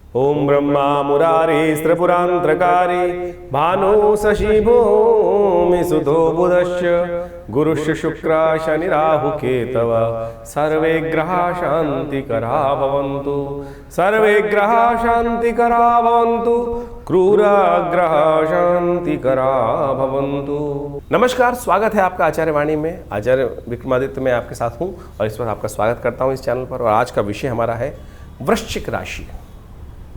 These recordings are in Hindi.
ओम ब्रह्मा मुरारी त्रिपुरांतकारी भानु शशि भूमि सुधो बुधश्च गुरुश्च शुक्र शनि राहु केतव सर्वे ग्रहा शांतिकरा भवन्तु सर्वे ग्रहा शांतिकरा भवन्तु क्रूर ग्रह शांतिकरा भवन्तु। नमस्कार, स्वागत है आपका आचार्य वाणी में। आचार्य विक्रमादित्य मैं आपके साथ हूं और इस पर आपका स्वागत करता हूं इस चैनल पर। और आज का विषय हमारा है वृश्चिक राशि।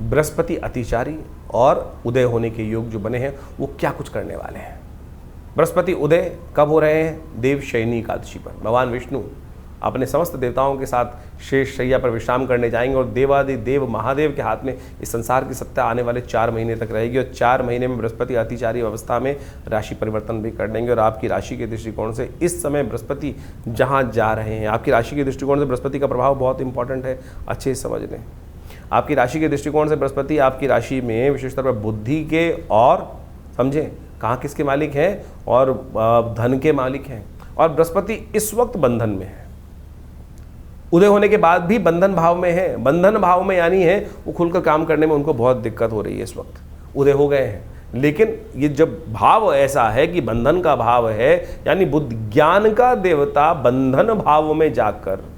बृहस्पति अतिचारी और उदय होने के योग जो बने हैं वो क्या कुछ करने वाले हैं। बृहस्पति उदय कब हो रहे हैं? देव शयनी एकादशी पर भगवान विष्णु अपने समस्त देवताओं के साथ शेष शैया पर विश्राम करने जाएंगे और देवादि देव महादेव के हाथ में इस संसार की सत्ता आने वाले 4 महीने तक रहेगी। और 4 महीने में बृहस्पति अतिचारी अवस्था में राशि परिवर्तन भी कर देंगे। और आपकी राशि के दृष्टिकोण से इस समय बृहस्पति जहाँ जा रहे हैं, आपकी राशि के दृष्टिकोण से बृहस्पति का प्रभाव बहुत इंपॉर्टेंट है, अच्छे से समझ लें। आपकी राशि के दृष्टिकोण से बृहस्पति आपकी राशि में विशेषतौर पर बुद्धि के और समझें कहाँ किसके मालिक हैं और धन के मालिक हैं। और बृहस्पति इस वक्त बंधन में है, उदय होने के बाद भी बंधन भाव में है। बंधन भाव में यानी है वो खुलकर काम करने में उनको बहुत दिक्कत हो रही है। इस वक्त उदय हो गए हैं, लेकिन ये जब भाव ऐसा है कि बंधन का भाव है, यानी बुद्धि ज्ञान का देवता बंधन भाव में जाकर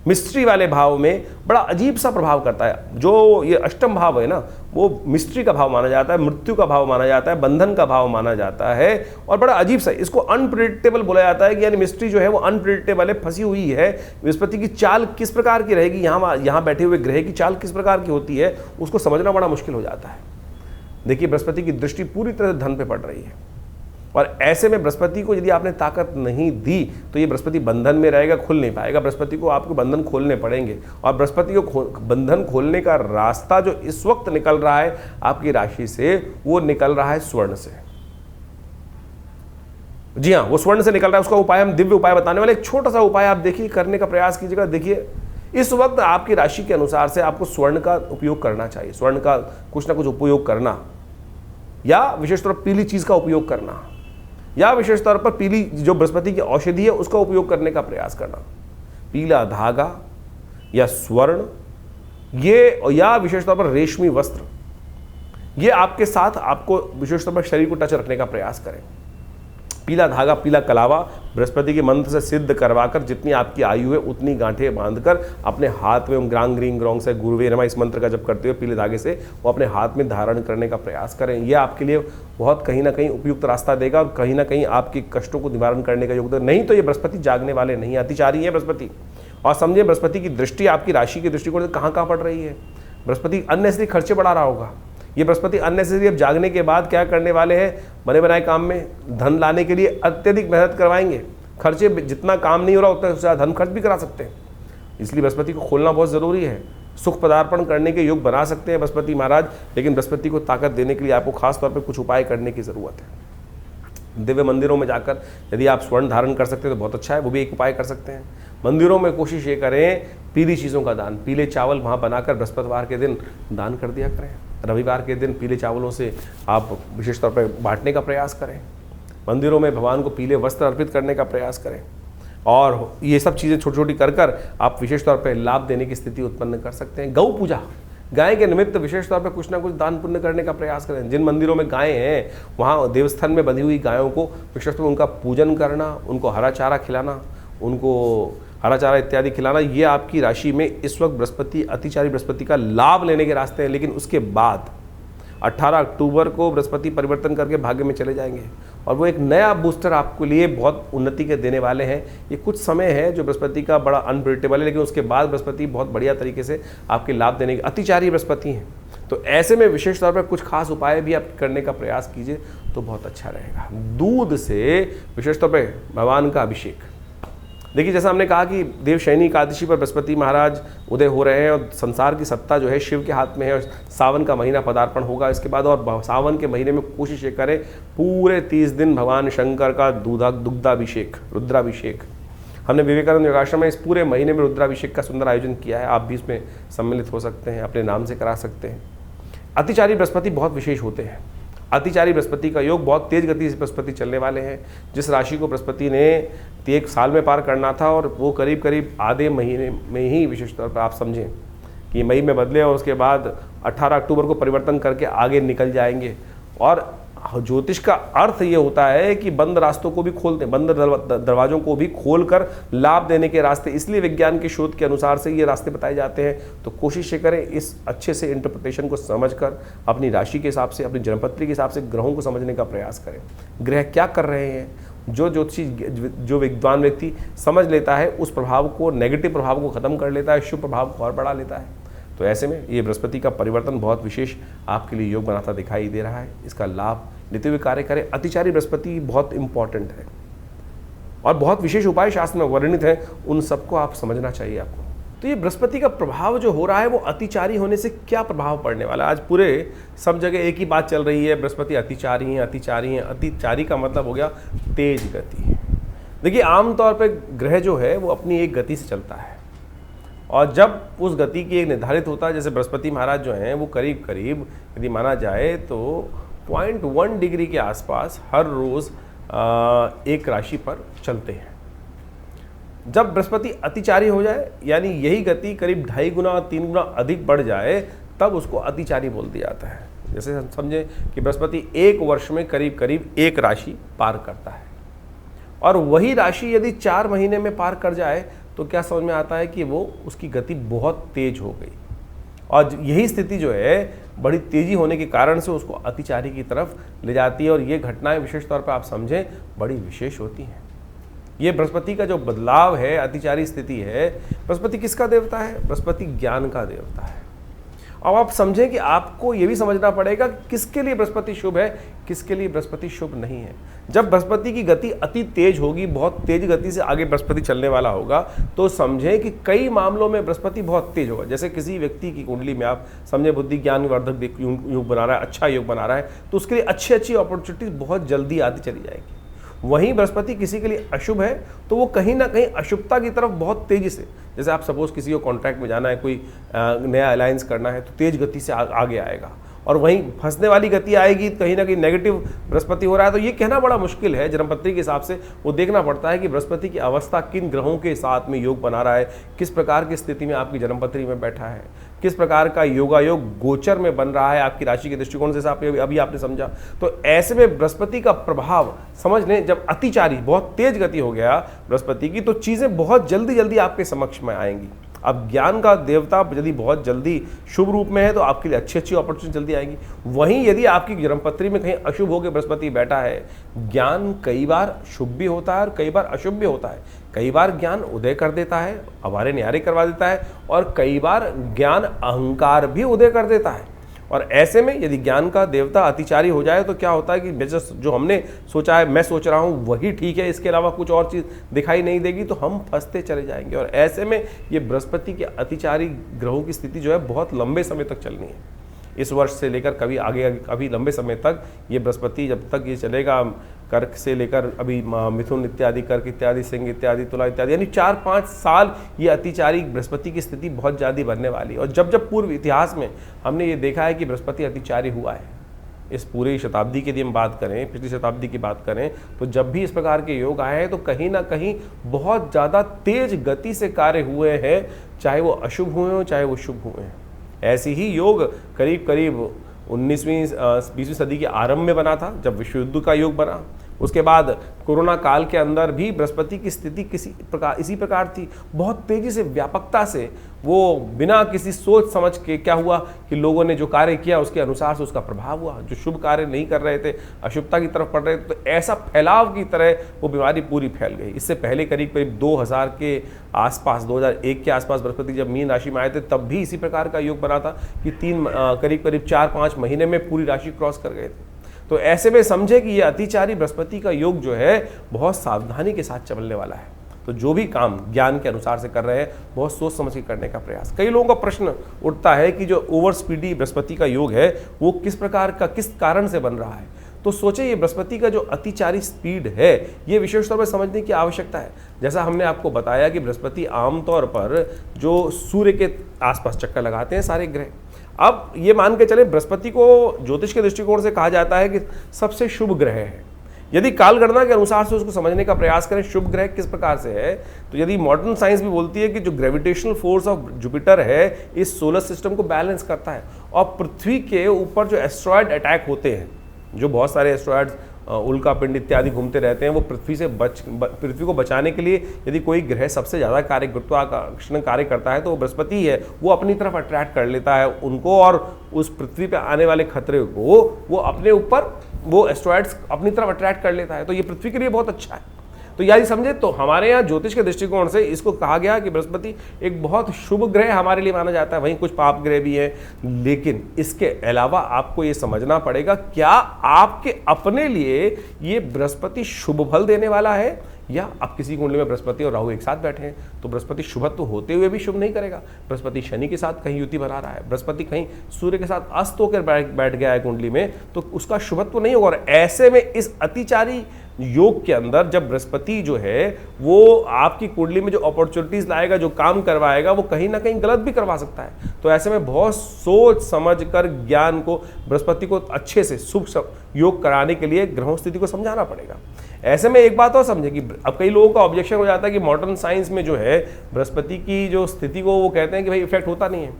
मिस्ट्री वाले भाव में बड़ा अजीब सा प्रभाव करता है। जो ये अष्टम भाव है ना, वो मिस्ट्री का भाव माना जाता है, मृत्यु का भाव माना जाता है, बंधन का भाव माना जाता है। और बड़ा अजीब सा इसको अनप्रिडिक्टेबल बोला जाता है कि यानी मिस्ट्री जो है वो अनप्रिडिक्टेबल है, फंसी हुई है। बृहस्पति की चाल किस प्रकार की रहेगी, यहाँ बैठे हुए ग्रह की चाल किस प्रकार की होती है, उसको समझना बड़ा मुश्किल हो जाता है। देखिए, बृहस्पति की दृष्टि पूरी तरह धन पे पड़ रही है और ऐसे में बृहस्पति को यदि आपने ताकत नहीं दी तो ये बृहस्पति बंधन में रहेगा, खुल नहीं पाएगा। बृहस्पति को आपको बंधन खोलने पड़ेंगे और बृहस्पति को बंधन खोलने का रास्ता जो इस वक्त निकल रहा है आपकी राशि से, वो निकल रहा है स्वर्ण से। जी हाँ, वो स्वर्ण से निकल रहा है। उसका उपाय हम दिव्य उपाय बताने वाले। एक छोटा सा उपाय आप देखिए, करने का प्रयास कीजिएगा। देखिए, इस वक्त आपकी राशि के अनुसार से आपको स्वर्ण का उपयोग करना चाहिए। स्वर्ण का कुछ ना कुछ उपयोग करना, या विशेष तौर पर पीली चीज का उपयोग करना, या विशेष तौर पर पीली जो बृहस्पति की औषधि है उसका उपयोग करने का प्रयास करना। पीला धागा या स्वर्ण, ये या विशेष तौर पर रेशमी वस्त्र, ये आपके साथ आपको विशेष तौर पर शरीर को टच रखने का प्रयास करें। पीला धागा, पीला कलावा बृहस्पति के मंत्र से सिद्ध करवाकर जितनी आपकी आयु है उतनी गांठें बांधकर अपने हाथ में ग्रांग ग्रींग ग्रोंग से गुरुवे नमा इस मंत्र का जप करते हुए पीले धागे से वो अपने हाथ में धारण करने का प्रयास करें। यह आपके लिए बहुत कहीं ना कहीं उपयुक्त रास्ता देगा और कहीं ना कहीं आपके कष्टों को निवारण करने का योगदान। नहीं तो ये बृहस्पति जागने वाले नहीं, अतिचारी है बृहस्पति। और समझिए, बृहस्पति की दृष्टि आपकी राशि के दृष्टिकोण से कहाँ पड़ रही है। बृहस्पति अननेसेसरी खर्चे बढ़ा रहा होगा। ये बृहस्पति अननेसेसरी अब जागने के बाद क्या करने वाले हैं, बने बनाए काम में धन लाने के लिए अत्यधिक मेहनत करवाएंगे। खर्चे जितना काम नहीं हो रहा उतना ज़्यादा धन खर्च भी करा सकते हैं। इसलिए बृहस्पति को खोलना बहुत ज़रूरी है। सुख पदार्पण करने के योग बना सकते हैं बृहस्पति महाराज, लेकिन बृहस्पति को ताकत देने के लिए आपको खास तौर पर कुछ उपाय करने की ज़रूरत है। दिव्य मंदिरों में जाकर यदि आप स्वर्ण धारण कर सकते हैं तो बहुत अच्छा है, वो भी एक उपाय कर सकते हैं। मंदिरों में कोशिश ये करें पीली चीज़ों का दान, पीले चावल वहाँ बनाकर बृहस्पतिवार के दिन दान कर दिया करें। रविवार के दिन पीले चावलों से आप विशेष तौर पर बांटने का प्रयास करें। मंदिरों में भगवान को पीले वस्त्र अर्पित करने का प्रयास करें। और ये सब चीज़ें छोटी छोटी कर आप विशेष तौर पर लाभ देने की स्थिति उत्पन्न कर सकते हैं। गौ पूजा, गाय के निमित्त विशेष तौर पर कुछ ना कुछ दान पुण्य करने का प्रयास करें। जिन मंदिरों में गायें हैं वहाँ देवस्थान में बंधी हुई गायों को विशेष तौर पर उनका पूजन करना, उनको हरा चारा खिलाना, उनको हरा चारा इत्यादि खिलाना, ये आपकी राशि में इस वक्त बृहस्पति अतिचारी बृहस्पति का लाभ लेने के रास्ते हैं। लेकिन उसके बाद 18 अक्टूबर को बृहस्पति परिवर्तन करके भाग्य में चले जाएंगे और वो एक नया बूस्टर आपके लिए बहुत उन्नति के देने वाले हैं। ये कुछ समय है जो बृहस्पति का बड़ा अनप्रिडिक्टेबल है, लेकिन उसके बाद बृहस्पति बहुत बढ़िया तरीके से आपके लाभ देने के अतिचारी बृहस्पति हैं। तो ऐसे में विशेष तौर पर कुछ खास उपाय भी आप करने का प्रयास कीजिए तो बहुत अच्छा रहेगा। दूध से विशेष तौर पर भगवान का अभिषेक। देखिए, जैसा हमने कहा कि देव शयनी एकादशी पर बृहस्पति महाराज उदय हो रहे हैं और संसार की सत्ता जो है शिव के हाथ में है। और सावन का महीना पदार्पण होगा इसके बाद, और सावन के महीने में कोशिश ये करें पूरे 30 दिन भगवान शंकर का दुग्धाभिषेक, रुद्राभिषेक। हमने विवेकानंद योगाश्रम में इस पूरे महीने में रुद्राभिषेक का सुंदर आयोजन किया है। आप भी इसमें सम्मिलित हो सकते हैं, अपने नाम से करा सकते हैं। अतिचारी बृहस्पति बहुत विशेष होते हैं। अतिचारी बृहस्पति का योग, बहुत तेज गति से बृहस्पति चलने वाले हैं। जिस राशि को बृहस्पति ने 1 साल में पार करना था और वो करीब करीब आधे महीने में ही विशेष तौर पर आप समझें कि मई में बदले और उसके बाद 18 अक्टूबर को परिवर्तन करके आगे निकल जाएंगे। और ज्योतिष का अर्थ ये होता है कि बंद रास्तों को भी खोलते, बंद दरवाजों को भी खोलकर लाभ देने के रास्ते, इसलिए विज्ञान के शोध के अनुसार से ये रास्ते बताए जाते हैं। तो कोशिश ये करें इस अच्छे से इंटरप्रिटेशन को समझकर अपनी राशि के हिसाब से, अपनी जन्मपत्री के हिसाब से ग्रहों को समझने का प्रयास करें। ग्रह क्या कर रहे हैं, जो ज्योतिषी, जो विद्वान व्यक्ति समझ लेता है उस प्रभाव को, नेगेटिव प्रभाव को खत्म कर लेता है, शुभ प्रभाव को और बढ़ा लेता है। तो ऐसे में ये बृहस्पति का परिवर्तन बहुत विशेष आपके लिए योग बनाता दिखाई दे रहा है। इसका लाभ लेते हुए कार्य करें। अतिचारी बृहस्पति बहुत इंपॉर्टेंट है और बहुत विशेष उपाय शास्त्र में वर्णित है, उन सबको आप समझना चाहिए आपको। तो ये बृहस्पति का प्रभाव जो हो रहा है वो अतिचारी होने से क्या प्रभाव पड़ने वाला है। आज पूरे सब जगह एक ही बात चल रही है, बृहस्पति अतिचारी हैं, अतिचारी हैं। अतिचारी का मतलब हो गया तेज गति। देखिए आमतौर पर ग्रह जो है वो अपनी एक गति से चलता है और जब उस गति की एक निर्धारित होता है, जैसे बृहस्पति महाराज जो हैं वो करीब करीब यदि माना जाए तो 0.1 डिग्री के आसपास हर रोज़ एक राशि पर चलते हैं। जब बृहस्पति अतिचारी हो जाए यानी यही गति करीब 2.5 गुना 3 गुना अधिक बढ़ जाए तब उसको अतिचारी बोल दिया जाता है। जैसे हम समझें कि बृहस्पति एक वर्ष में करीब करीब एक राशि पार करता है और वही राशि यदि 4 महीने में पार कर जाए तो क्या समझ में आता है कि वो उसकी गति बहुत तेज हो गई और यही स्थिति जो है बड़ी तेजी होने के कारण से उसको अतिचारी की तरफ ले जाती है। और ये घटनाएं विशेष तौर पर आप समझें बड़ी विशेष होती हैं। ये बृहस्पति का जो बदलाव है, अतिचारी स्थिति है, बृहस्पति किसका देवता है? बृहस्पति ज्ञान का देवता है। अब आप समझें कि आपको ये भी समझना पड़ेगा कि किसके लिए बृहस्पति शुभ है, किसके लिए बृहस्पति शुभ नहीं है। जब बृहस्पति की गति अति तेज होगी, बहुत तेज गति से आगे बृहस्पति चलने वाला होगा, तो समझें कि कई मामलों में बृहस्पति बहुत तेज होगा। जैसे किसी व्यक्ति की कुंडली में आप समझें बुद्धि ज्ञान वर्धक योग बना रहा है, अच्छा योग बना रहा है, तो उसके लिए अच्छी अच्छी अपॉर्चुनिटीज बहुत जल्दी आती चली जाएगी। वहीं बृहस्पति किसी के लिए अशुभ है तो वो कहीं ना कहीं अशुभता की तरफ बहुत तेजी से, जैसे आप सपोज किसी को कॉन्ट्रैक्ट में जाना है, कोई नया अलायंस करना है तो तेज गति से आगे आएगा और वहीं फंसने वाली गति आएगी, कहीं ना कहीं नेगेटिव बृहस्पति हो रहा है। तो ये कहना बड़ा मुश्किल है। जन्मपत्री के हिसाब से वो देखना पड़ता है कि बृहस्पति की अवस्था किन ग्रहों के साथ में योग बना रहा है, किस प्रकार की स्थिति में आपकी जन्मपत्री में बैठा है, किस प्रकार का योगायोग गोचर में बन रहा है आपकी राशि के दृष्टिकोण से, अभी आपने समझा। तो ऐसे में बृहस्पति का प्रभाव समझ लें, जब अतिचारी बहुत तेज गति हो गया बृहस्पति की तो चीज़ें बहुत जल्दी जल्दी आपके समक्ष में आएंगी। अब ज्ञान का देवता यदि बहुत जल्दी शुभ रूप में है तो आपके लिए अच्छी अच्छी अपॉर्चुनिटी जल्दी आएंगी। वहीं यदि आपकी जन्मपत्री में कहीं अशुभ होकर बृहस्पति बैठा है, ज्ञान कई बार शुभ भी होता है और कई बार अशुभ भी होता है। कई बार ज्ञान उदय कर देता है, अवारे न्यारे करवा देता है, और कई बार ज्ञान अहंकार भी उदय कर देता है। और ऐसे में यदि ज्ञान का देवता अतिचारी हो जाए तो क्या होता है कि जो हमने सोचा है, मैं सोच रहा हूँ वही ठीक है, इसके अलावा कुछ और चीज़ दिखाई नहीं देगी, तो हम फंसते चले जाएंगे। और ऐसे में ये बृहस्पति के अतिचारी ग्रहों की स्थिति जो है बहुत लंबे समय तक चलनी है। इस वर्ष से लेकर कभी आगे अभी लंबे समय तक ये बृहस्पति जब तक ये चलेगा, कर्क से लेकर अभी मिथुन इत्यादि, कर्क इत्यादि, सिंह इत्यादि, तुला इत्यादि, यानी 4-5 साल ये अतिचारी बृहस्पति की स्थिति बहुत ज़्यादा बनने वाली है। और जब जब पूर्व इतिहास में हमने ये देखा है कि बृहस्पति अतिचारी हुआ है, इस पूरी शताब्दी की यदि हम बात करें, पिछली शताब्दी की बात करें, तो जब भी इस प्रकार के योग आए हैं तो कहीं ना कहीं बहुत ज़्यादा तेज गति से कार्य हुए हैं, चाहे वो अशुभ हुए हों चाहे वो शुभ हुए हैं। ऐसी ही योग करीब करीब 19वीं 20वीं सदी के आरंभ में बना था, जब विश्व युद्ध का योग बना। उसके बाद कोरोना काल के अंदर भी बृहस्पति की स्थिति इसी प्रकार थी, बहुत तेजी से, व्यापकता से, वो बिना किसी सोच समझ के क्या हुआ कि लोगों ने जो कार्य किया उसके अनुसार से उसका प्रभाव हुआ। जो शुभ कार्य नहीं कर रहे थे, अशुभता की तरफ पड़ रहे थे, तो ऐसा फैलाव की तरह वो बीमारी पूरी फैल गई। इससे पहले करीब करीब 2000 के आसपास, 2001 के आसपास बृहस्पति जब मीन राशि में आए थे तब भी इसी प्रकार का योग बना था कि करीब करीब 4-5 महीने में पूरी राशि क्रॉस कर गए थे। तो ऐसे में समझे कि ये अतिचारी बृहस्पति का योग जो है बहुत सावधानी के साथ चलने वाला है। तो जो भी काम ज्ञान के अनुसार से कर रहे हैं बहुत सोच समझ के करने का प्रयास। कई लोगों का प्रश्न उठता है कि जो ओवर स्पीडी बृहस्पति का योग है वो किस प्रकार का, किस कारण से बन रहा है। तो सोचे ये बृहस्पति का जो अतिचारी स्पीड है ये विशेष तौर पर समझने की आवश्यकता है। जैसा हमने आपको बताया कि बृहस्पति आमतौर पर जो सूर्य के आसपास चक्कर लगाते हैं सारे ग्रह। अब ये मान के चले बृहस्पति को ज्योतिष के दृष्टिकोण से कहा जाता है कि सबसे शुभ ग्रह है, यदि कालगणना के अनुसार से उसको समझने का प्रयास करें शुभ ग्रह किस प्रकार से है, तो यदि मॉडर्न साइंस भी बोलती है कि जो ग्रेविटेशनल फोर्स ऑफ जुपिटर है इस सोलर सिस्टम को बैलेंस करता है, और पृथ्वी के ऊपर जो एस्ट्रॉयड अटैक होते हैं, जो बहुत सारे एस्ट्रॉयड्स उल्का पिंड इत्यादि घूमते रहते हैं, वो पृथ्वी को बचाने के लिए यदि कोई ग्रह सबसे ज़्यादा कार्य गुरुत्वाकर्षण कार्य करता है तो वो बृहस्पति है। वो अपनी तरफ अट्रैक्ट कर लेता है उनको, और उस पृथ्वी पे आने वाले खतरे को वो अपने ऊपर, वो एस्ट्रॉयड्स अपनी तरफ अट्रैक्ट कर लेता है। तो ये पृथ्वी के लिए बहुत अच्छा है। तो यदि समझे तो हमारे यहाँ ज्योतिष के दृष्टिकोण से इसको कहा गया कि बृहस्पति एक बहुत शुभ ग्रह हमारे लिए माना जाता है। वहीं कुछ पाप ग्रह भी हैं, लेकिन इसके अलावा आपको ये समझना पड़ेगा क्या आपके अपने लिए ये बृहस्पति शुभ फल देने वाला है, या अब किसी कुंडली में बृहस्पति और राहु एक साथ बैठे हैं तो बृहस्पति शुभत्व होते हुए भी शुभ नहीं करेगा। बृहस्पति शनि के साथ कहीं युति बना रहा है, बृहस्पति कहीं सूर्य के साथ अस्त होकर बैठ गया है कुंडली में, तो उसका शुभत्व नहीं होगा। और ऐसे में इस अतिचारी योग के अंदर जब बृहस्पति जो है वो आपकी कुंडली में जो अपॉर्चुनिटीज लाएगा, जो काम करवाएगा, वो कहीं ना कहीं गलत भी करवा सकता है। तो ऐसे में बहुत सोच समझ कर ज्ञान को, बृहस्पति को अच्छे से शुभ योग कराने के लिए ग्रहों स्थिति को समझाना पड़ेगा। ऐसे में एक बात और समझे कि अब कई लोगों का ऑब्जेक्शन हो जाता है कि मॉडर्न साइंस में जो है बृहस्पति की जो स्थिति को वो कहते हैं कि भाई इफेक्ट होता नहीं है।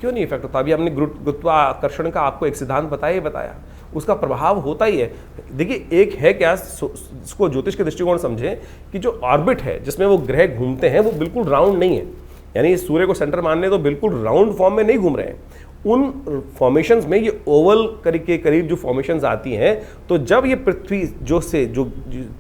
क्यों नहीं इफेक्ट होता? अभी हमने गुरुत्वाकर्षण का आपको एक सिद्धांत बताया, उसका प्रभाव होता ही है। देखिए एक है क्या, इसको ज्योतिष के दृष्टिकोण समझें कि जो ऑर्बिट है जिसमें वो ग्रह घूमते हैं वो बिल्कुल राउंड नहीं है, यानी सूर्य को सेंटर मानने तो बिल्कुल राउंड फॉर्म में नहीं घूम रहे हैं। उन फॉर्मेशंस में ये ओवल के करीब जो फॉर्मेशंस आती हैं, तो जब ये पृथ्वी जो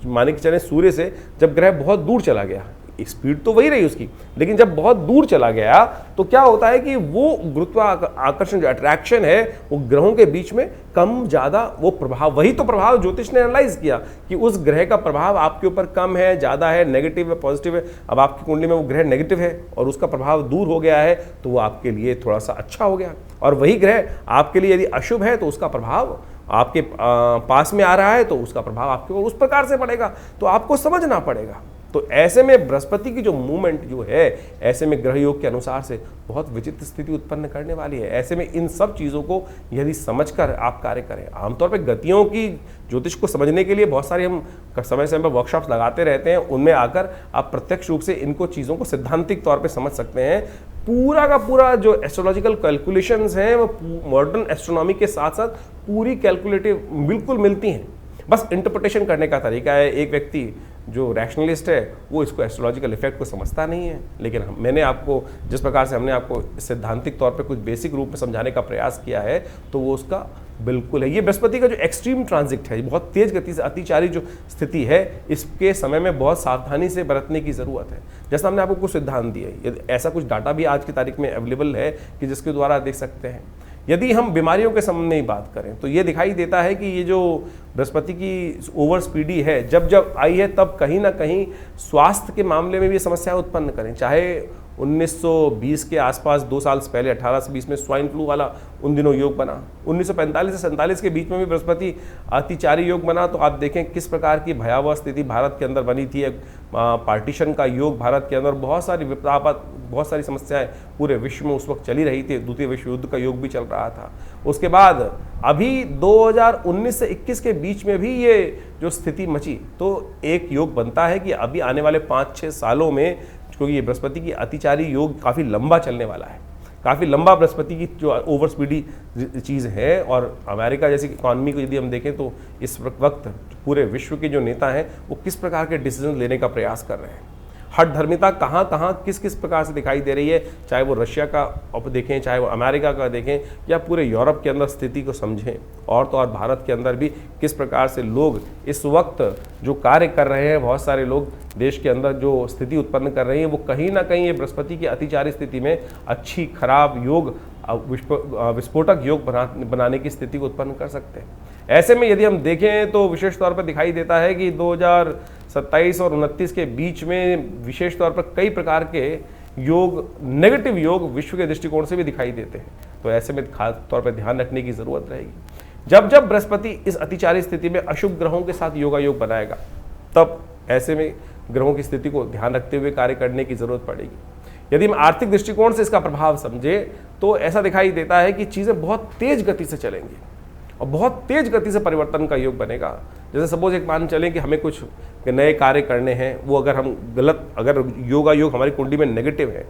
माने कि चले सूर्य से जब ग्रह बहुत दूर चला गया, स्पीड तो वही रही उसकी, लेकिन जब बहुत दूर चला गया तो क्या होता है कि वो गुरुत्वाकर्षण जो अट्रैक्शन है वो ग्रहों के बीच में कम ज़्यादा वो प्रभाव, वही तो प्रभाव ज्योतिष ने एनालाइज किया कि उस ग्रह का प्रभाव आपके ऊपर कम है, ज़्यादा है, नेगेटिव है, पॉजिटिव है। अब आपकी कुंडली में वो ग्रह नेगेटिव है और उसका प्रभाव दूर हो गया है तो वो आपके लिए थोड़ा सा अच्छा हो गया, और वही ग्रह आपके लिए यदि अशुभ है तो उसका प्रभाव आपके पास में आ रहा है तो उसका प्रभाव आपके ऊपर उस प्रकार से पड़ेगा। तो आपको समझना पड़ेगा। तो ऐसे में बृहस्पति की जो मूवमेंट जो है, ऐसे में ग्रह योग के अनुसार से बहुत विचित्र स्थिति उत्पन्न करने वाली है। ऐसे में इन सब चीज़ों को यदि समझकर आप कार्य करें, आमतौर पे गतियों की ज्योतिष को समझने के लिए बहुत सारे हम समय समय पर वर्कशॉप्स लगाते रहते हैं, उनमें आकर आप प्रत्यक्ष रूप से इनको चीज़ों को सिद्धांतिक तौर पर समझ सकते हैं। पूरा का पूरा जो एस्ट्रोलॉजिकल कैलकुलेशंस हैं वो मॉडर्न एस्ट्रोनॉमी के साथ साथ पूरी कैलकुलेटिव बिल्कुल मिलती हैं, बस इंटरप्रिटेशन करने का तरीका है। एक व्यक्ति जो रैशनलिस्ट है वो इसको एस्ट्रोलॉजिकल इफेक्ट को समझता नहीं है, लेकिन मैंने आपको जिस प्रकार से हमने आपको सिद्धांतिक तौर पे कुछ बेसिक रूप में समझाने का प्रयास किया है तो वो उसका बिल्कुल है। ये बृहस्पति का जो एक्सट्रीम ट्रांजिट है, बहुत तेज गति से अतिचारी जो स्थिति है, इसके समय में बहुत सावधानी से बरतने की ज़रूरत है। जैसा हमने आपको कुछ सिद्धांत दिए, ऐसा कुछ डाटा भी आज की तारीख में अवेलेबल है कि जिसके द्वारा देख सकते हैं। यदि हम बीमारियों के संबंध में ही बात करें तो ये दिखाई देता है कि ये जो बृहस्पति की ओवर स्पीडी है, जब जब आई है तब कहीं ना कहीं स्वास्थ्य के मामले में भी समस्याएं उत्पन्न करें। चाहे 1920 के आसपास 2 साल से पहले 18 से 20 में स्वाइन फ्लू वाला उन दिनों योग बना, 1945 से 47 के बीच में भी बृहस्पति अतिचारी योग बना। तो आप देखें किस प्रकार की भयावह स्थिति भारत के अंदर बनी थी। पार्टीशन का योग भारत के अंदर, बहुत सारी विपदापद, बहुत सारी समस्याएं पूरे विश्व में उस वक्त चली रही थी। द्वितीय विश्व युद्ध का योग भी चल रहा था। उसके बाद अभी 2019 से 21 के बीच में भी ये जो स्थिति मची, तो एक योग बनता है कि अभी आने वाले 5-6 सालों में, क्योंकि ये बृहस्पति की अतिचारी योग काफ़ी लंबा चलने वाला है, काफ़ी लंबा बृहस्पति की जो ओवर स्पीडी चीज़ है। और अमेरिका जैसी इकॉनमी को यदि हम देखें तो इस वक्त पूरे विश्व के जो नेता हैं वो किस प्रकार के डिसीजन लेने का प्रयास कर रहे हैं। हठधर्मिता कहाँ कहाँ किस किस प्रकार से दिखाई दे रही है, चाहे वो रशिया का देखें, चाहे वो अमेरिका का देखें, या पूरे यूरोप के अंदर स्थिति को समझें, और तो और भारत के अंदर भी किस प्रकार से लोग इस वक्त जो कार्य कर रहे हैं, बहुत सारे लोग देश के अंदर जो स्थिति उत्पन्न कर रहे हैं, वो कहीं ना कहीं ये बृहस्पति की अतिचारी स्थिति में अच्छी खराब योग, विस्फोटक योग बनाने की स्थिति को उत्पन्न कर सकते हैं। ऐसे में यदि हम देखें तो विशेष तौर पर दिखाई देता है कि 2027 और 29 के बीच में विशेष तौर पर कई प्रकार के योग, नेगेटिव योग विश्व के दृष्टिकोण से भी दिखाई देते हैं। तो ऐसे में खास तौर पर ध्यान रखने की जरूरत रहेगी। जब जब बृहस्पति इस अतिचारी स्थिति में अशुभ ग्रहों के साथ योगा योग बनाएगा, तब ऐसे में ग्रहों की स्थिति को ध्यान रखते हुए कार्य करने की जरूरत पड़ेगी। यदि हम आर्थिक दृष्टिकोण से इसका प्रभाव समझे तो ऐसा दिखाई देता है कि चीज़ें बहुत तेज गति से चलेंगी, और बहुत तेज गति से परिवर्तन का योग बनेगा। जैसे सपोज एक मान चलें कि हमें कुछ नए कार्य करने हैं, वो अगर हम अगर योगा योग हमारी कुंडली में नेगेटिव है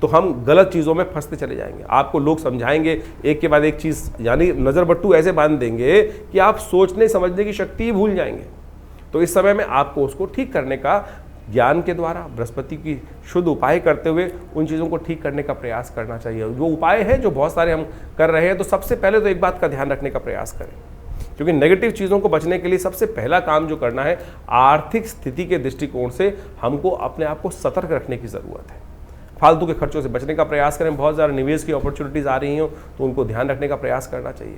तो हम गलत चीज़ों में फंसते चले जाएंगे। आपको लोग समझाएंगे एक के बाद एक चीज़, यानी नज़र बट्टू ऐसे बांध देंगे कि आप सोचने समझने की शक्ति ही भूल जाएंगे। तो इस समय में आपको उसको ठीक करने का ज्ञान के द्वारा बृहस्पति की शुद्ध उपाय करते हुए उन चीज़ों को ठीक करने का प्रयास करना चाहिए। वो उपाय है जो बहुत सारे हम कर रहे हैं, तो सबसे पहले तो एक बात का ध्यान रखने का प्रयास करें, क्योंकि नेगेटिव चीज़ों को बचने के लिए सबसे पहला काम जो करना है, आर्थिक स्थिति के दृष्टिकोण से हमको अपने आप को सतर्क रखने की ज़रूरत है। फालतू के खर्चों से बचने का प्रयास करें। बहुत ज़्यादा निवेश की अपॉर्चुनिटीज़ आ रही हो तो उनको ध्यान रखने का प्रयास करना चाहिए।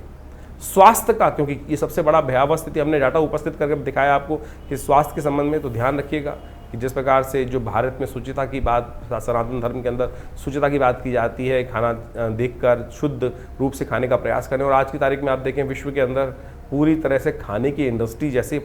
स्वास्थ्य का, क्योंकि ये सबसे बड़ा भयावह स्थिति हमने डाटा उपस्थित करके दिखाया आपको कि स्वास्थ्य के संबंध में तो ध्यान रखिएगा कि जिस प्रकार से जो भारत में शुचिता की बात, सनातन धर्म के अंदर शुचिता की बात की जाती है, खाना देखकर शुद्ध रूप से खाने का प्रयास करें। और आज की तारीख में आप देखें विश्व के अंदर पूरी तरह से खाने की इंडस्ट्री जैसे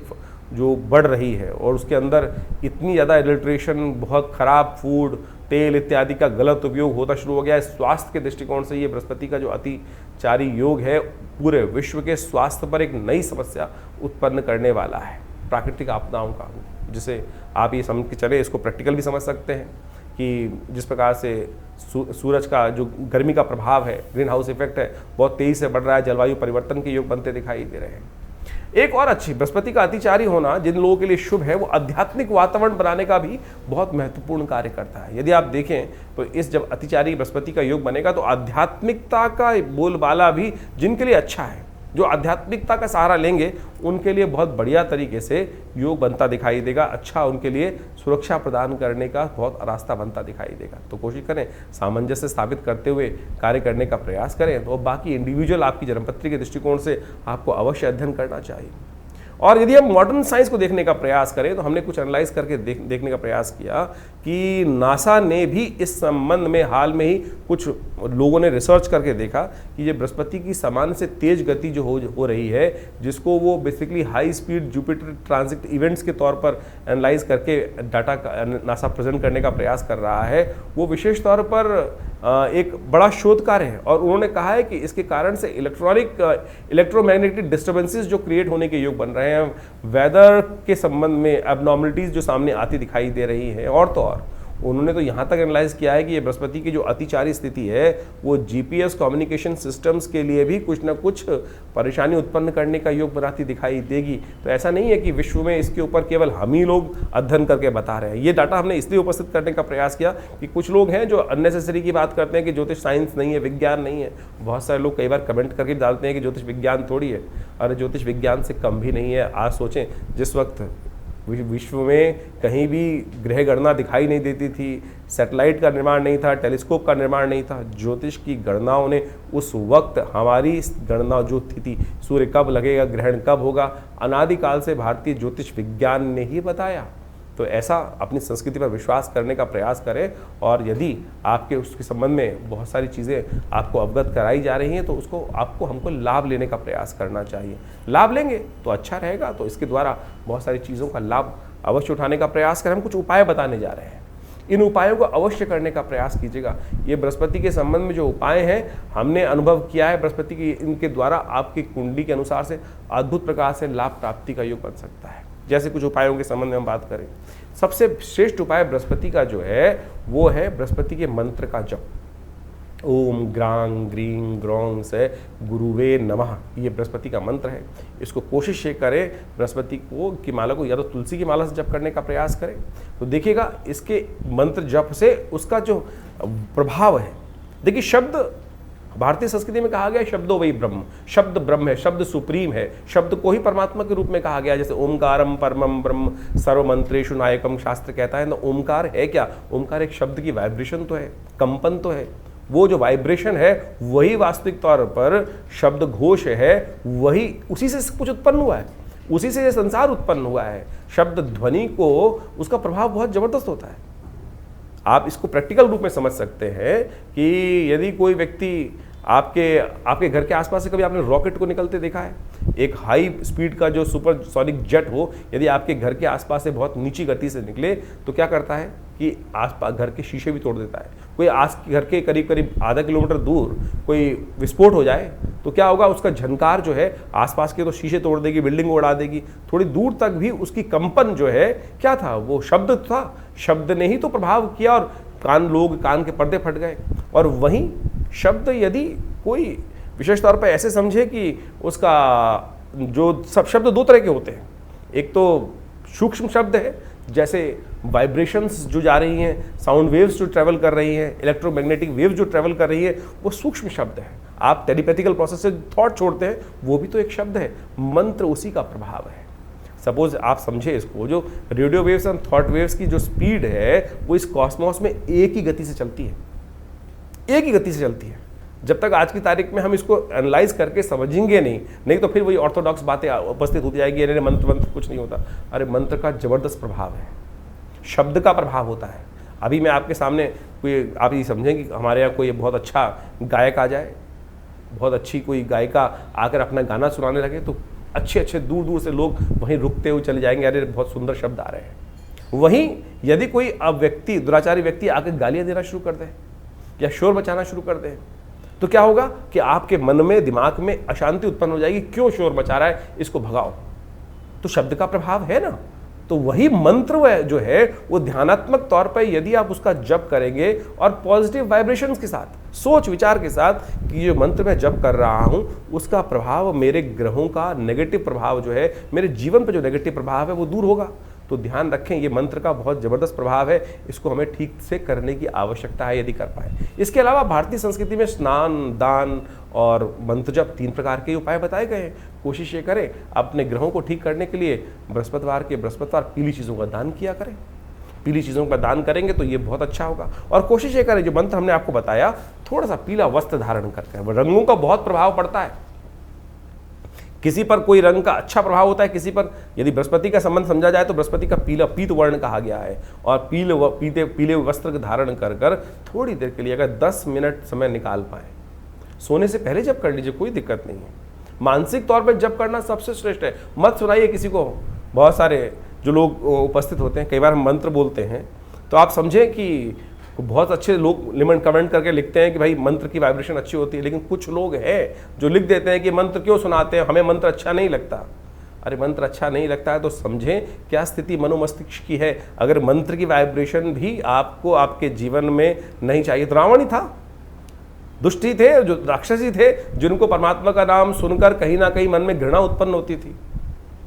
जो बढ़ रही है और उसके अंदर इतनी ज़्यादा एडल्ट्रेशन, बहुत ख़राब फूड, तेल इत्यादि का गलत उपयोग होता शुरू हो गया है। स्वास्थ्य के दृष्टिकोण से ये बृहस्पति का जो अतिचारी योग है पूरे विश्व के स्वास्थ्य पर एक नई समस्या उत्पन्न करने वाला है, प्राकृतिक आपदाओं का, जिसे आप ये समझ के चले, इसको प्रैक्टिकल भी समझ सकते हैं कि जिस प्रकार से सूरज का जो गर्मी का प्रभाव है, ग्रीन हाउस इफेक्ट है, बहुत तेज़ी से बढ़ रहा है, जलवायु परिवर्तन के योग बनते दिखाई दे रहे हैं। एक और अच्छी बृहस्पति का अतिचारी होना जिन लोगों के लिए शुभ है, वो आध्यात्मिक वातावरण बनाने का भी बहुत महत्वपूर्ण कार्य करता है। यदि आप देखें तो इस जब अतिचारी बृहस्पति का योग बनेगा तो आध्यात्मिकता का बोलबाला भी जिनके लिए अच्छा है, जो आध्यात्मिकता का सहारा लेंगे, उनके लिए बहुत बढ़िया तरीके से योग बनता दिखाई देगा। अच्छा, उनके लिए सुरक्षा प्रदान करने का बहुत रास्ता बनता दिखाई देगा। तो कोशिश करें सामंजस्य स्थापित करते हुए कार्य करने का प्रयास करें। तो बाकी इंडिविजुअल आपकी जन्मपत्री के दृष्टिकोण से आपको अवश्य अध्ययन करना चाहिए। और यदि हम मॉडर्न साइंस को देखने का प्रयास करें तो हमने कुछ एनालाइज करके देखने का प्रयास किया कि नासा ने भी इस संबंध में हाल में ही कुछ लोगों ने रिसर्च करके देखा कि ये बृहस्पति की सामान्य से तेज गति जो हो रही है, जिसको वो basically high speed Jupiter transit events के तौर पर एनालाइज करके डाटा का नासा प्रेजेंट करने का प्रयास कर रहा है, वो विशेष तौर पर एक बड़ा शोध कार्य है। और उन्होंने कहा है कि इसके कारण से इलेक्ट्रोमैग्नेटिक डिस्टर्बेंसेस जो क्रिएट होने के योग बन रहे हैं, वेदर के संबंध में एबनॉर्मलिटीज़ जो सामने आती दिखाई दे रही हैं, और तो और उन्होंने तो यहाँ तक एनालाइज किया है कि ये बृहस्पति की जो अतिचारी स्थिति है वो जीपीएस कम्युनिकेशन सिस्टम्स के लिए भी कुछ ना कुछ परेशानी उत्पन्न करने का योग बनाती दिखाई देगी। तो ऐसा नहीं है कि विश्व में इसके ऊपर केवल हम ही लोग अध्ययन करके बता रहे हैं। ये डाटा हमने इसलिए उपस्थित करने का प्रयास किया कि कुछ लोग हैं जो अननेसेसरी की बात करते हैं कि ज्योतिष साइंस नहीं है, विज्ञान नहीं है। बहुत सारे लोग कई बार कमेंट करके डालते हैं कि ज्योतिष विज्ञान थोड़ी है। अरे ज्योतिष विज्ञान से कम भी नहीं है। आज सोचें, जिस वक्त विश्व में कहीं भी ग्रह गणना दिखाई नहीं देती थी, सैटेलाइट का निर्माण नहीं था, टेलीस्कोप का निर्माण नहीं था, ज्योतिष की गणनाओं ने उस वक्त हमारी गणना जो थी, सूर्य कब लगेगा, ग्रहण कब होगा, अनादिकाल से भारतीय ज्योतिष विज्ञान ने ही बताया। तो ऐसा अपनी संस्कृति पर विश्वास करने का प्रयास करें। और यदि आपके उसके संबंध में बहुत सारी चीज़ें आपको अवगत कराई जा रही हैं तो उसको हमको लाभ लेने का प्रयास करना चाहिए। लाभ लेंगे तो अच्छा रहेगा। तो इसके द्वारा बहुत सारी चीज़ों का लाभ अवश्य उठाने का प्रयास करें। हम कुछ उपाय बताने जा रहे हैं, इन उपायों को अवश्य करने का प्रयास कीजिएगा। ये बृहस्पति के संबंध में जो उपाय हैं हमने अनुभव किया है, बृहस्पति की इनके द्वारा आपकी कुंडली के अनुसार से अद्भुत प्रकार से लाभ प्राप्ति का योग बन सकता है। जैसे कुछ उपायों के संबंध में हम बात करें, सबसे श्रेष्ठ उपाय बृहस्पति का जो है वो है बृहस्पति के मंत्र का जप। ओम ग्रांग ग्रीं ग्रौं से गुरुवे नमः, ये बृहस्पति का मंत्र है। इसको कोशिश ये करें बृहस्पति की माला को या तो तुलसी की माला से जप करने का प्रयास करें, तो देखिएगा इसके मंत्र जप से उसका जो प्रभाव है। देखिए, शब्द भारतीय संस्कृति में कहा गया शब्दो वही ब्रह्म, शब्द ब्रह्म है, शब्द सुप्रीम है, शब्द को ही परमात्मा के रूप में कहा गया। जैसे ओमकारम परमम ब्रह्म सर्वमंत्रेषु नायकम शास्त्र कहता है ना। ओमकार है क्या? ओमकार एक शब्द की वाइब्रेशन तो है, कंपन तो है। वो जो वाइब्रेशन है वही वास्तविक तौर पर शब्द घोष है, वही उसी से कुछ उत्पन्न हुआ है, उसी से ये संसार उत्पन्न हुआ है। शब्द ध्वनि को उसका प्रभाव बहुत जबरदस्त होता है। आप इसको प्रैक्टिकल रूप में समझ सकते हैं कि यदि कोई व्यक्ति आपके घर के आसपास से कभी आपने रॉकेट को निकलते देखा है, एक हाई स्पीड का जो सुपरसोनिक जेट हो, यदि आपके घर के आसपास से बहुत नीची गति से निकले तो क्या करता है कि आसपास घर के शीशे भी तोड़ देता है। कोई आस घर के करीब करीब आधा किलोमीटर दूर कोई विस्फोट हो जाए तो क्या होगा, उसका झनकार जो है आसपास के तो शीशे तोड़ देगी, बिल्डिंग को उड़ा देगी, थोड़ी दूर तक भी उसकी कंपन जो है क्या था, वो शब्द था, शब्द ने ही तो प्रभाव किया और कान के पर्दे फट गए। और वहीं शब्द यदि कोई विशेष तौर पर ऐसे समझे कि उसका जो सब शब्द दो तरह के होते हैं, एक तो सूक्ष्म शब्द है, जैसे वाइब्रेशंस जो जा रही हैं, साउंड वेव्स जो ट्रैवल कर रही हैं, इलेक्ट्रोमैग्नेटिक वेव जो ट्रैवल कर रही है, वो सूक्ष्म शब्द है। आप टेलीपैथिकल प्रोसेस से थॉट छोड़ते हैं, वो भी तो एक शब्द है। मंत्र उसी का प्रभाव है। सपोज आप समझे इसको, जो रेडियो वेव्स और थॉट वेव्स की जो स्पीड है वो इस कॉस्मोस में एक ही गति से चलती है, एक ही गति से चलती है। जब तक आज की तारीख में हम इसको एनालाइज करके समझेंगे नहीं तो फिर वही ऑर्थोडॉक्स बातें उपस्थित होती जाएगी, अरे मंत्र कुछ नहीं होता। अरे मंत्र का जबरदस्त प्रभाव है, शब्द का प्रभाव होता है। अभी मैं आपके सामने कोई, आप ये समझें कि हमारे यहाँ कोई बहुत अच्छा गायक आ जाए, बहुत अच्छी कोई गायिका आकर अपना गाना सुनाने लगे, तो अच्छे दूर दूर से लोग वहीं रुकते हुए चले जाएंगे, अरे बहुत सुंदर शब्द आ रहे हैं। वहीं यदि कोई अब व्यक्ति, दुराचारी व्यक्ति आकर गालियाँ देना शुरू कर दे या शोर मचाना शुरू कर दे, तो क्या होगा कि आपके मन में, दिमाग में अशांति उत्पन्न हो जाएगी, क्यों शोर मचा रहा है, इसको भगाओ। तो शब्द का प्रभाव है ना। तो वही मंत्र जो है वो ध्यानात्मक तौर पर यदि आप उसका जप करेंगे और पॉजिटिव वाइब्रेशंस के साथ, सोच विचार के साथ कि जो मंत्र मैं जप कर रहा हूं उसका प्रभाव, मेरे ग्रहों का नेगेटिव प्रभाव जो है, मेरे जीवन पर जो नेगेटिव प्रभाव है वो दूर होगा। तो ध्यान रखें, ये मंत्र का बहुत जबरदस्त प्रभाव है, इसको हमें ठीक से करने की आवश्यकता है यदि कर पाए। इसके अलावा भारतीय संस्कृति में स्नान, दान और मंत्र जप 3 प्रकार के उपाय बताए गए हैं। कोशिश ये करें अपने ग्रहों को ठीक करने के लिए बृहस्पतिवार पीली चीज़ों का दान किया करें। पीली चीज़ों का दान करेंगे तो ये बहुत अच्छा होगा। और कोशिश ये करें, जो मंत्र हमने आपको बताया, थोड़ा सा पीला वस्त्र धारण करके। रंगों का बहुत प्रभाव पड़ता है, किसी पर कोई रंग का अच्छा प्रभाव होता है, किसी पर यदि बृहस्पति का संबंध समझा जाए तो बृहस्पति का पीला पीत वर्ण कहा गया है। और पीले वस्त्र धारण कर कर थोड़ी देर के लिए अगर 10 मिनट समय निकाल पाए, सोने से पहले जब कर लीजिए, कोई दिक्कत नहीं है। मानसिक तौर पर जब करना सबसे श्रेष्ठ है। मत सुनाइए किसी को। बहुत सारे जो लोग उपस्थित होते हैं, कई बार हम मंत्र बोलते हैं तो आप समझें कि बहुत अच्छे लोग कमेंट करके लिखते हैं कि भाई मंत्र की वाइब्रेशन अच्छी होती है, लेकिन कुछ लोग हैं जो लिख देते हैं कि मंत्र क्यों सुनाते हैं, हमें मंत्र अच्छा नहीं लगता। अरे मंत्र अच्छा नहीं लगता है तो समझें क्या स्थिति मनोमस्तिष्क की है। अगर मंत्र की वाइब्रेशन भी आपको आपके जीवन में नहीं चाहिए, तो रावण ही था, दुष्टी थे, जो राक्षसी थे, जिनको परमात्मा का नाम सुनकर कहीं ना कहीं मन में घृणा उत्पन्न होती थी।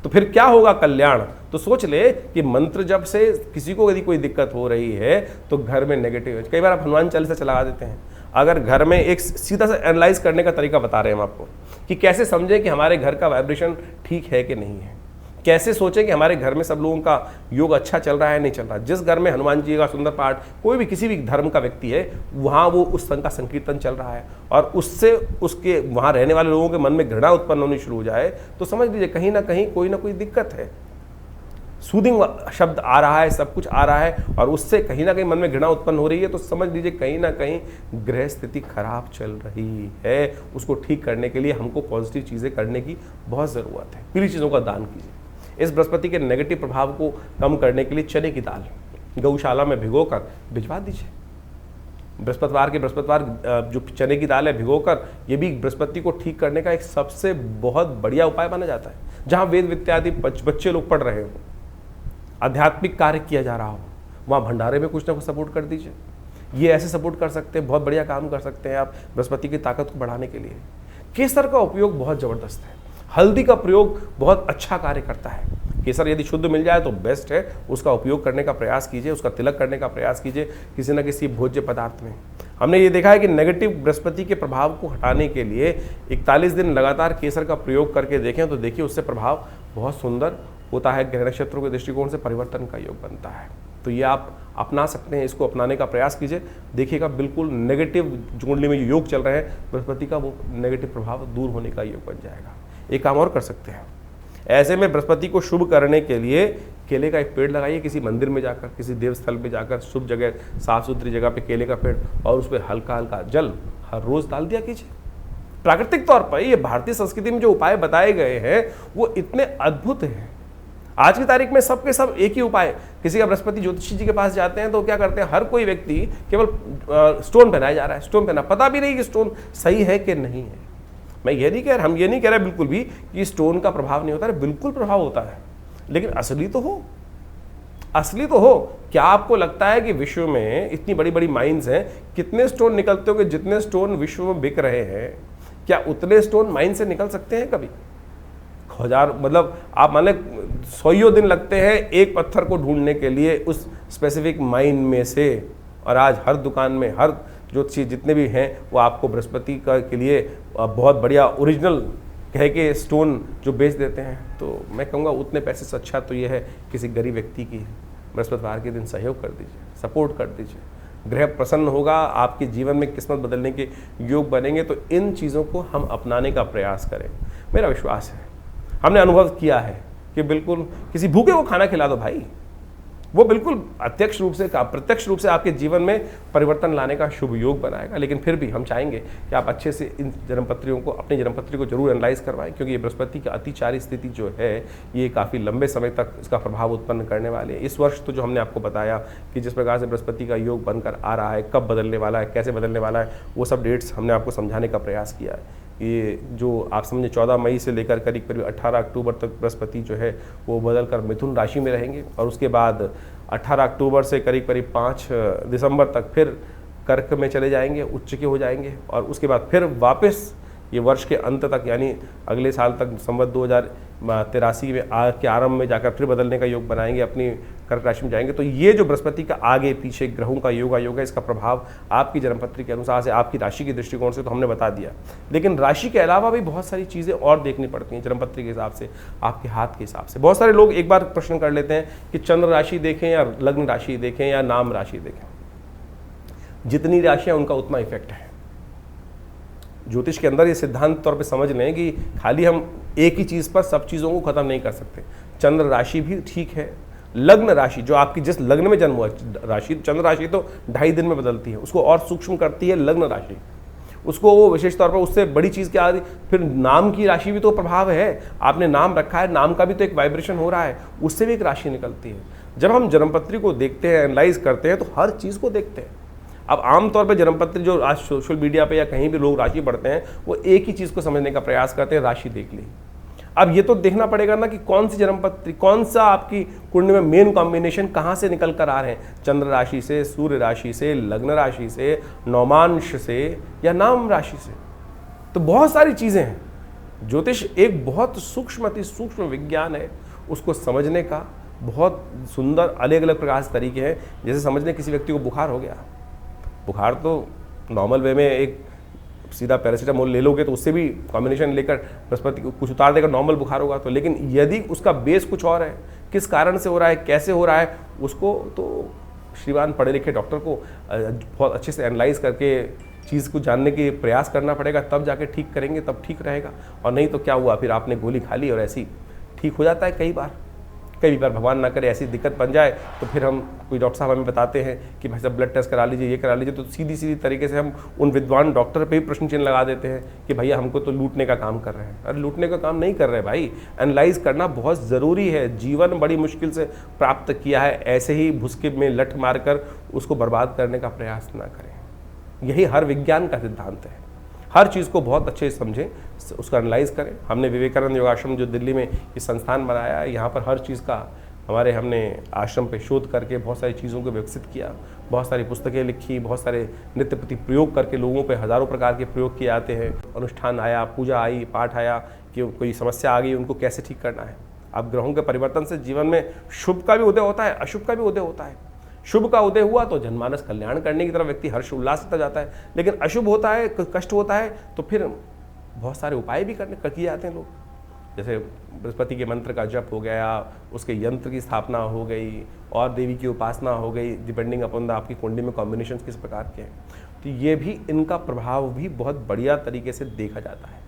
तो फिर क्या होगा, कल्याण। तो सोच ले कि मंत्र जब से किसी को यदि कोई दिक्कत हो रही है तो घर में नेगेटिव है। कई बार आप हनुमान चालीसा चला देते हैं। अगर घर में एक सीधा सा एनालाइज करने का तरीका बता रहे हैं हम आपको कि कैसे समझें कि हमारे घर का वाइब्रेशन ठीक है कि नहीं है, कैसे सोचें कि हमारे घर में सब लोगों का योग अच्छा चल रहा है नहीं चल रहा। जिस घर में हनुमान जी का सुंदर पाठ, कोई भी किसी भी धर्म का व्यक्ति है, वहाँ वो उस संघ का संकीर्तन चल रहा है और उससे उसके वहाँ रहने वाले लोगों के मन में घृणा उत्पन्न होनी शुरू हो जाए, तो समझ लीजिए कहीं ना कहीं कोई ना कोई दिक्कत है। सूदिंग शब्द आ रहा है, सब कुछ आ रहा है और उससे कहीं ना कहीं मन में घृणा उत्पन्न हो रही है, तो समझ लीजिए कहीं ना कहीं ग्रह स्थिति खराब चल रही है। उसको ठीक करने के लिए हमको पॉजिटिव चीज़ें करने की बहुत ज़रूरत है। पीली चीज़ों का दान कीजिए। इस बृहस्पति के नेगेटिव प्रभाव को कम करने के लिए चने की दाल गौशाला में भिगोकर भिजवा दीजिए। बृहस्पतिवार जो चने की दाल है भिगोकर, ये भी बृहस्पति को ठीक करने का एक सबसे बहुत बढ़िया उपाय माना जाता है। जहाँ वेद विद्यादि बच्चे लोग पढ़ रहे हो, आध्यात्मिक कार्य किया जा रहा हो, वहाँ भंडारे में कुछ ना कुछ सपोर्ट कर दीजिए। ये ऐसे सपोर्ट कर सकते हैं, बहुत बढ़िया काम कर सकते हैं आप बृहस्पति की ताकत को बढ़ाने के लिए। केसर का उपयोग बहुत ज़बरदस्त है। हल्दी का प्रयोग बहुत अच्छा कार्य करता है। केसर यदि शुद्ध मिल जाए तो बेस्ट है, उसका उपयोग करने का प्रयास कीजिए, उसका तिलक करने का प्रयास कीजिए किसी न किसी भोज्य पदार्थ में। हमने ये देखा है कि नेगेटिव बृहस्पति के प्रभाव को हटाने के लिए 41 दिन लगातार केसर का प्रयोग करके देखें तो देखिए उससे प्रभाव बहुत सुंदर होता है। ग्रह नक्षत्रों के दृष्टिकोण से परिवर्तन का योग बनता है। तो ये आप अपना सकते हैं, इसको अपनाने का प्रयास कीजिए, देखिएगा बिल्कुल नेगेटिव कुंडली में जो योग चल रहे हैं बृहस्पति का, वो नेगेटिव प्रभाव दूर होने का योग बन जाएगा। एक काम और कर सकते हैं, ऐसे में बृहस्पति को शुभ करने के लिए केले का एक पेड़ लगाइए, किसी मंदिर में जाकर, किसी देवस्थल पे जाकर, शुभ जगह, साफ सुथरी जगह पे केले का पेड़, और उस पर हल्का हल्का जल हर रोज डाल दिया कीजिए। प्राकृतिक तौर पर ये भारतीय संस्कृति में जो उपाय बताए गए हैं वो इतने अद्भुत हैं, आज की तारीख में सबके सब एक ही उपाय, किसी का बृहस्पति ज्योतिषी जी के पास जाते हैं तो क्या करते हैं, हर कोई व्यक्ति केवल स्टोन पहनाया जा रहा है, स्टोन पहना, पता भी नहीं कि स्टोन सही है कि नहीं है। मैं ये नहीं कह रहा, हम ये नहीं कह रहे बिल्कुल भी कि स्टोन का प्रभाव नहीं होता है, बिल्कुल प्रभाव होता है, लेकिन असली तो हो, असली तो हो। क्या आपको लगता है कि विश्व में इतनी बड़ी बड़ी माइंस हैं, कितने स्टोन निकलते होंगे, जितने स्टोन विश्व में बिक रहे हैं, क्या उतने स्टोन माइन से निकल सकते हैं कभी? हजार, मतलब आप मान लें 100 दिन लगते हैं एक पत्थर को ढूंढने के लिए उस स्पेसिफिक माइन में से, और आज हर दुकान में, हर जो चीज़ जितने भी हैं वो आपको बृहस्पति का के लिए बहुत बढ़िया ओरिजिनल कह के स्टोन जो बेच देते हैं। तो मैं कहूँगा उतने पैसे से अच्छा तो ये है किसी गरीब व्यक्ति की बृहस्पतिवार के दिन सहयोग कर दीजिए, सपोर्ट कर दीजिए, ग्रह प्रसन्न होगा, आपके जीवन में किस्मत बदलने के योग बनेंगे। तो इन चीज़ों को हम अपनाने का प्रयास करें। मेरा विश्वास है, हमने अनुभव किया है कि बिल्कुल किसी भूखे को खाना खिला दो भाई, वो बिल्कुल प्रत्यक्ष रूप से आपके जीवन में परिवर्तन लाने का शुभ योग बनाएगा। लेकिन फिर भी हम चाहेंगे कि आप अच्छे से इन जन्मपत्रियों को, अपनी जन्मपत्री को जरूर एनालाइज करवाएं, क्योंकि ये बृहस्पति की अतिचारी स्थिति जो है ये काफ़ी लंबे समय तक इसका प्रभाव उत्पन्न करने वाले है। इस वर्ष तो जो हमने आपको बताया कि जिस प्रकार से बृहस्पति का योग बनकर आ रहा है, कब बदलने वाला है, कैसे बदलने वाला है, वो सब डेट्स हमने आपको समझाने का प्रयास किया है। ये जो आप समझे 14 मई से लेकर करीब 18 अक्टूबर तक बृहस्पति जो है वो बदलकर मिथुन राशि में रहेंगे, और उसके बाद 18 अक्टूबर से करीब 5 दिसंबर तक फिर कर्क में चले जाएंगे, उच्च के हो जाएंगे, और उसके बाद फिर वापस ये वर्ष के अंत तक यानी अगले साल तक संवत 2083 में के आरंभ में जाकर फिर बदलने का योग बनाएंगे, अपनी कर्क राशि में जाएंगे। तो ये जो बृहस्पति का आगे पीछे ग्रहों का योग है, इसका प्रभाव आपकी जन्मपत्री के अनुसार से, आपकी राशि के दृष्टिकोण से तो हमने बता दिया, लेकिन राशि के अलावा भी बहुत सारी चीज़ें और देखनी पड़ती हैं जन्मपत्री के हिसाब से, आपके हाथ के हिसाब से। बहुत सारे लोग एक बार प्रश्न कर लेते हैं कि चंद्र राशि देखें या लग्न राशि देखें या नाम राशि देखें। जितनी राशियाँ उनका उतना इफेक्ट है। ज्योतिष के अंदर ये सिद्धांत तौर पे समझ लें कि खाली हम एक ही चीज़ पर सब चीज़ों को ख़त्म नहीं कर सकते। चंद्र राशि भी ठीक है, लग्न राशि जो आपकी जिस लग्न में जन्म हुआ राशि, चंद्र राशि तो 2.5 दिन में बदलती है, उसको और सूक्ष्म करती है लग्न राशि, उसको वो विशेष तौर पर उससे बड़ी चीज़ क्या आ रही। फिर नाम की राशि भी तो प्रभाव है, आपने नाम रखा है, नाम का भी तो एक वाइब्रेशन हो रहा है, उससे भी एक राशि निकलती है। जब हम जन्मपत्री को देखते हैं, एनालाइज करते हैं, तो हर चीज़ को देखते हैं। अब आमतौर पर जन्मपत्री जो आज सोशल मीडिया पे या कहीं भी लोग राशि पढ़ते हैं, वो एक ही चीज़ को समझने का प्रयास करते हैं, राशि देख ली। अब ये तो देखना पड़ेगा ना कि कौन सी जन्मपत्री, कौन सा आपकी कुंडली में मेन कॉम्बिनेशन कहाँ से निकल कर आ रहे हैं, चंद्र राशि से, सूर्य राशि से, लग्न राशि से, नौमांश से या नाम राशि से। तो बहुत सारी चीज़ें हैं। ज्योतिष एक बहुत सूक्ष्म, अति सूक्ष्म विज्ञान है, उसको समझने का बहुत सुंदर अलग अलग प्रकार से तरीके हैं। जैसे समझने किसी व्यक्ति को बुखार हो गया, बुखार तो नॉर्मल वे में एक सीधा पैरासीटामोल ले लोगे तो उससे भी कॉम्बिनेशन लेकर बृहस्पति को कुछ उतार देकर नॉर्मल बुखार होगा। तो लेकिन यदि उसका बेस कुछ और है, किस कारण से हो रहा है, कैसे हो रहा है, उसको तो श्रीमान पढ़े लिखे डॉक्टर को बहुत अच्छे से एनालाइज करके चीज़ को जानने के प्रयास करना पड़ेगा, तब जाके ठीक करेंगे, तब ठीक रहेगा। और नहीं तो क्या हुआ, फिर आपने गोली खा ली और ऐसी ठीक हो जाता है। कई बार भगवान ना करे ऐसी दिक्कत बन जाए तो फिर हम कोई डॉक्टर साहब हमें बताते हैं कि भाई साहब ब्लड टेस्ट करा लीजिए, ये करा लीजिए, तो सीधी तरीके से हम उन विद्वान डॉक्टर पे ही प्रश्न चिन्ह लगा देते हैं कि भैया हमको तो लूटने का काम कर रहे हैं। अरे लूटने का काम नहीं कर रहे भाई, एनालाइज करना बहुत ज़रूरी है। जीवन बड़ी मुश्किल से प्राप्त किया है, ऐसे ही भुसके में लठ मारकर उसको बर्बाद करने का प्रयास ना करें। यही हर विज्ञान का सिद्धांत है। हर चीज़ को बहुत अच्छे से समझें, उसका एनालाइज करें। हमने विवेकानंद योगाश्रम जो दिल्ली में ये संस्थान बनाया है, यहाँ पर हर चीज़ का हमने आश्रम पे शोध करके बहुत सारी चीज़ों को विकसित किया, बहुत सारी पुस्तकें लिखी, बहुत सारे नित्य प्रति प्रयोग करके लोगों पे हज़ारों प्रकार के प्रयोग किए जाते हैं। अनुष्ठान आया, पूजा आई, पाठ आया कि कोई समस्या आ गई, उनको कैसे ठीक करना है। अब ग्रहों के परिवर्तन से जीवन में शुभ का भी उदय होता है, अशुभ का भी उदय होता है। शुभ का उदय हुआ तो जनमानस कल्याण करने की तरफ व्यक्ति हर्ष उल्लास से जाता है, लेकिन अशुभ होता है, कष्ट होता है, तो फिर बहुत सारे उपाय भी किए जाते हैं लोग। जैसे बृहस्पति के मंत्र का जप हो गया, उसके यंत्र की स्थापना हो गई और देवी की उपासना हो गई, डिपेंडिंग अपॉन द आपकी कुंडली में कॉम्बिनेशन किस प्रकार के हैं। तो ये भी, इनका प्रभाव भी बहुत बढ़िया तरीके से देखा जाता है।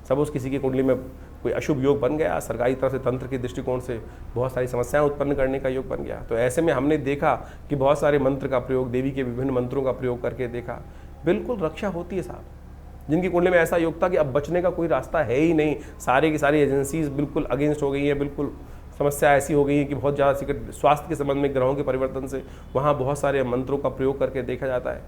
सपोज किसी की कुंडली में कोई अशुभ योग बन गया, सरकारी तरफ से तंत्र के दृष्टिकोण से बहुत सारी समस्याएं उत्पन्न करने का योग बन गया, तो ऐसे में हमने देखा कि बहुत सारे मंत्र का प्रयोग, देवी के विभिन्न मंत्रों का प्रयोग करके देखा, बिल्कुल रक्षा होती है साहब। जिनकी कुंडली में ऐसा योग था कि अब बचने का कोई रास्ता है ही नहीं, सारी की सारी एजेंसीज बिल्कुल अगेंस्ट हो गई हैं, बिल्कुल समस्या ऐसी हो गई है कि बहुत ज़्यादा स्वास्थ्य के संबंध में ग्रहों के परिवर्तन से वहाँ बहुत सारे मंत्रों का प्रयोग करके देखा जाता है।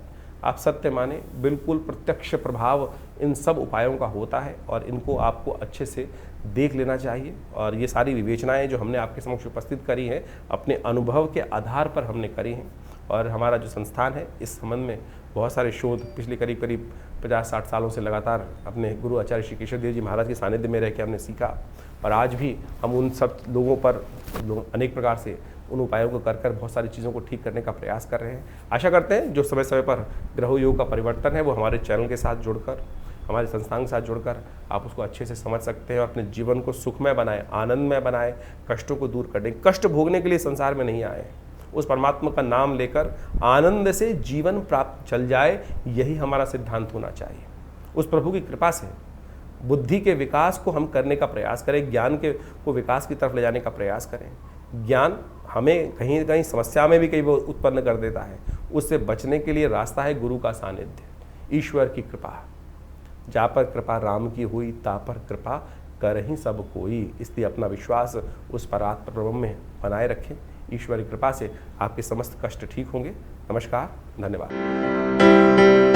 आप सत्य माने, बिल्कुल प्रत्यक्ष प्रभाव इन सब उपायों का होता है और इनको आपको अच्छे से देख लेना चाहिए। और ये सारी विवेचनाएं जो हमने आपके समक्ष उपस्थित करी हैं, अपने अनुभव के आधार पर हमने करी हैं। और हमारा जो संस्थान है इस संबंध में बहुत सारे शोध पिछले करीब 50-60 सालों से लगातार अपने गुरु आचार्य श्री केशव देव जी महाराज के सानिध्य में रह के हमने सीखा। और आज भी हम उन सब लोगों पर अनेक प्रकार से उन उपायों को कर बहुत सारी चीज़ों को ठीक करने का प्रयास कर रहे हैं। आशा करते हैं जो समय समय पर ग्रह योग का परिवर्तन है वो हमारे चैनल के साथ जुड़कर, हमारे संस्थान के साथ जुड़कर आप उसको अच्छे से समझ सकते हैं और अपने जीवन को सुखमय बनाएं, आनंदमय बनाएं, कष्टों को दूर करें। कष्ट भोगने के लिए संसार में नहीं आए, उस परमात्मा का नाम लेकर आनंद से जीवन प्राप्त चल जाए, यही हमारा सिद्धांत होना चाहिए। उस प्रभु की कृपा से बुद्धि के विकास को हम करने का प्रयास करें, ज्ञान के को विकास की तरफ ले जाने का प्रयास करें। ज्ञान हमें कहीं न कहीं समस्या में भी कई बार उत्पन्न कर देता है, उससे बचने के लिए रास्ता है गुरु का सानिध्य, ईश्वर की कृपा। जा पर कृपा राम की हुई, ता पर कृपा कर ही सब कोई। इसलिए अपना विश्वास उस परात्पर ब्रह्म में बनाए रखें। ईश्वर की कृपा से आपके समस्त कष्ट ठीक होंगे। नमस्कार, धन्यवाद।